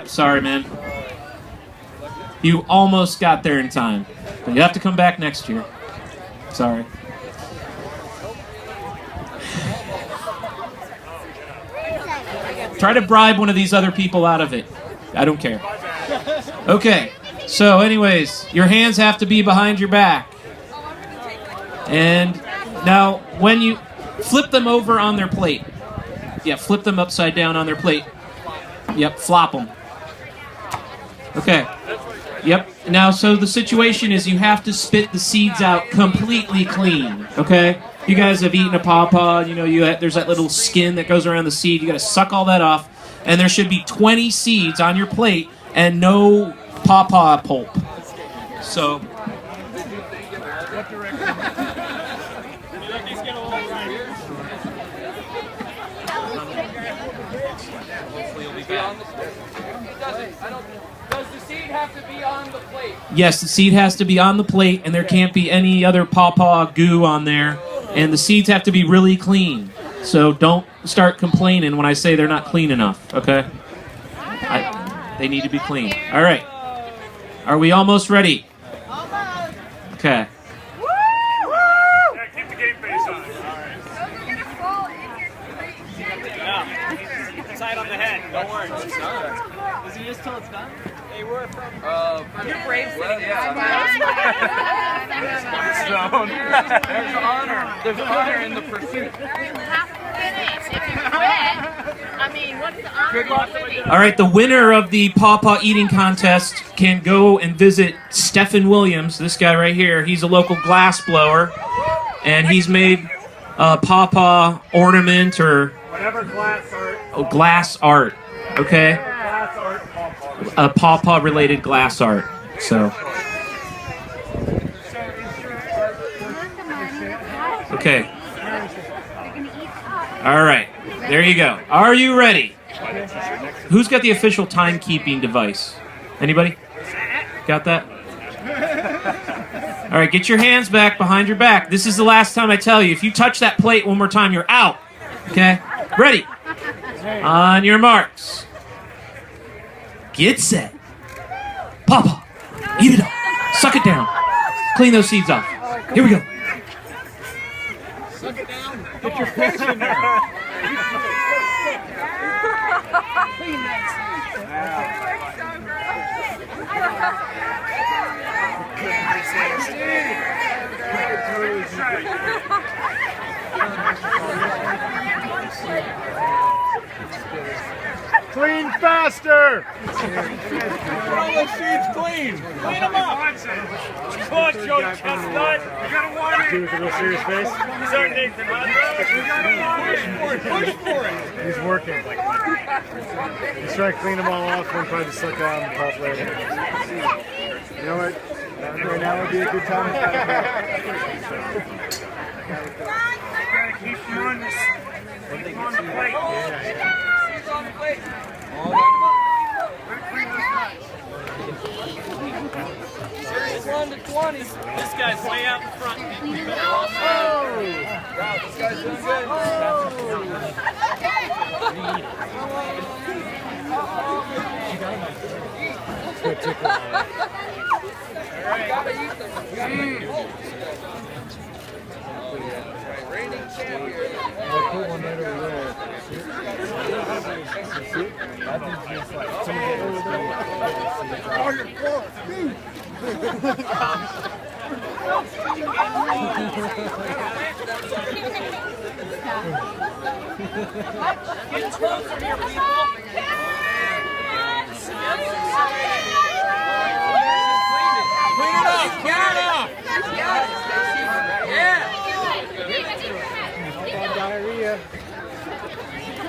Yep, sorry, man. You almost got there in time. But you have to come back next year. Sorry. Try to bribe one of these other people out of it. I don't care. Okay. So anyways, your hands have to be behind your back. And now when you flip them over on their plate. Yeah, flip them upside down on their plate. Yep, flop them. Okay. Yep. Now, so the situation is you have to spit the seeds out completely clean, okay? You guys have eaten a pawpaw, you know, there's that little skin that goes around the seed. You got to suck all that off, and there should be 20 seeds on your plate and no pawpaw pulp. So... Does the seed have to be on the plate? Yes, the seed has to be on the plate, and there can't be any other pawpaw goo on there. And the seeds have to be really clean. So don't start complaining when I say they're not clean enough, okay? They need to be clean. All right. Are we almost ready? Almost. Okay. Yeah, keep the game face on. All right. Side on the head. Don't worry. Is it just till it's done? Hey, we're from... You're brave sitting Stone. There's honor. There's honor in the pursuit. If you quit, I mean, what's the honor of winning? All right, the winner of the pawpaw eating contest can go and visit Stephen Williams, this guy right here. He's a local glass blower, and he's made a pawpaw ornament or... Whatever glass art. Oh, glass art, okay? Glass art, pawpaw. A pawpaw-related glass art, so... Okay. All right. There you go. Are you ready? Who's got the official timekeeping device? Anybody? Got that? All right. Get your hands back behind your back. This is the last time I tell you. If you touch that plate one more time, you're out. Okay? Ready? On your marks. Get set. Pawpaw. Eat it up. Suck it down. Clean those seeds off. Here we go. Suck it down. Get your face in there. Clean that Clean faster! all those seeds clean. Clean them up. Come on, Joe Chestnut. You gotta want it. With a real serious face. Sir Nathan Hunter. You gotta want it. Push for it. He's working. He's trying to clean them all off and probably just suck down and pop later. You know what? Right now would be a good time. Gotta keep you on this. Keep on the plate. Seeds on the plate. Series 1 to 20. This guy's way out in front. Wow, this guy's doing good. Reigning champion. I'll put one right over there. I think just like some Get closer here, people. Clean it up. Clean it up. Yeah. diarrhea.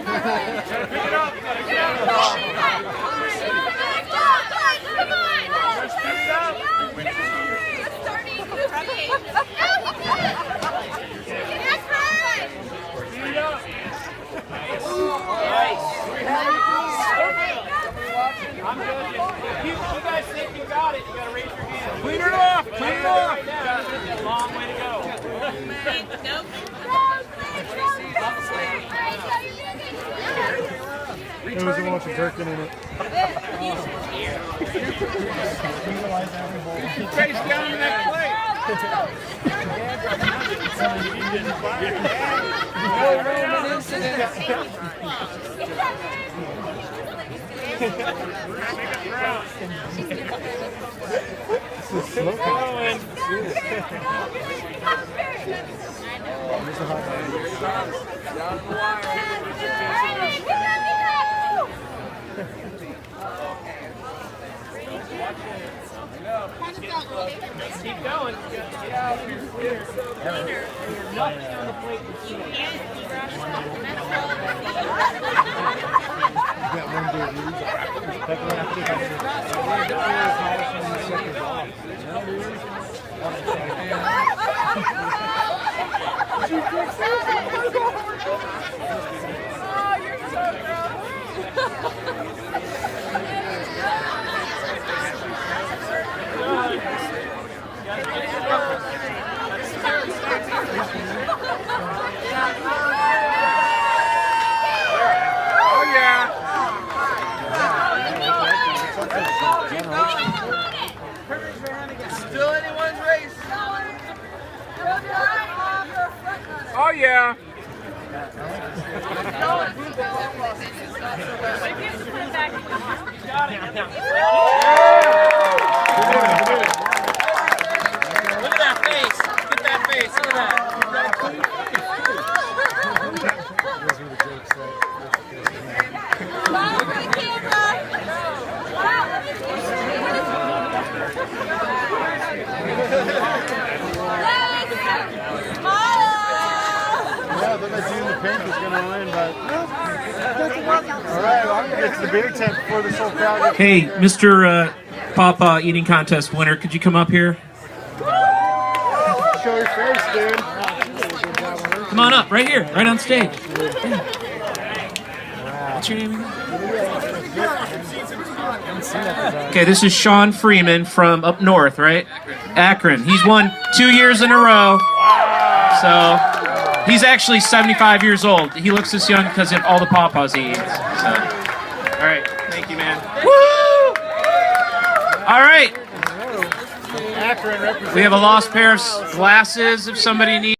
Pick it up. I'm good. If you guys think you got it, you gotta raise your hand. Clean it off. Clean it off. Right now, it's a long way to go. There was a bunch of jerking in it. Face down in that plate. Keep going. Still anyone's race. Oh yeah. Look at that face. Get that face. Look at that. Yeah, I thought that dude in the pink was going to win, but... All right, well, I'm going to get to the beer tent before this whole crowd gets... Hey, Mr. Pawpaw eating contest winner, could you come up here? Show your face, dude. Come on up, right here, right on stage. What's your name again? Okay, this is Sean Freeman from up north, right? Akron. He's won 2 years in a row. So, he's actually 75 years old. He looks this young because of all the pawpaws he eats. So, all right, thank you, man. Woo! All right. We have a lost pair of glasses if somebody needs.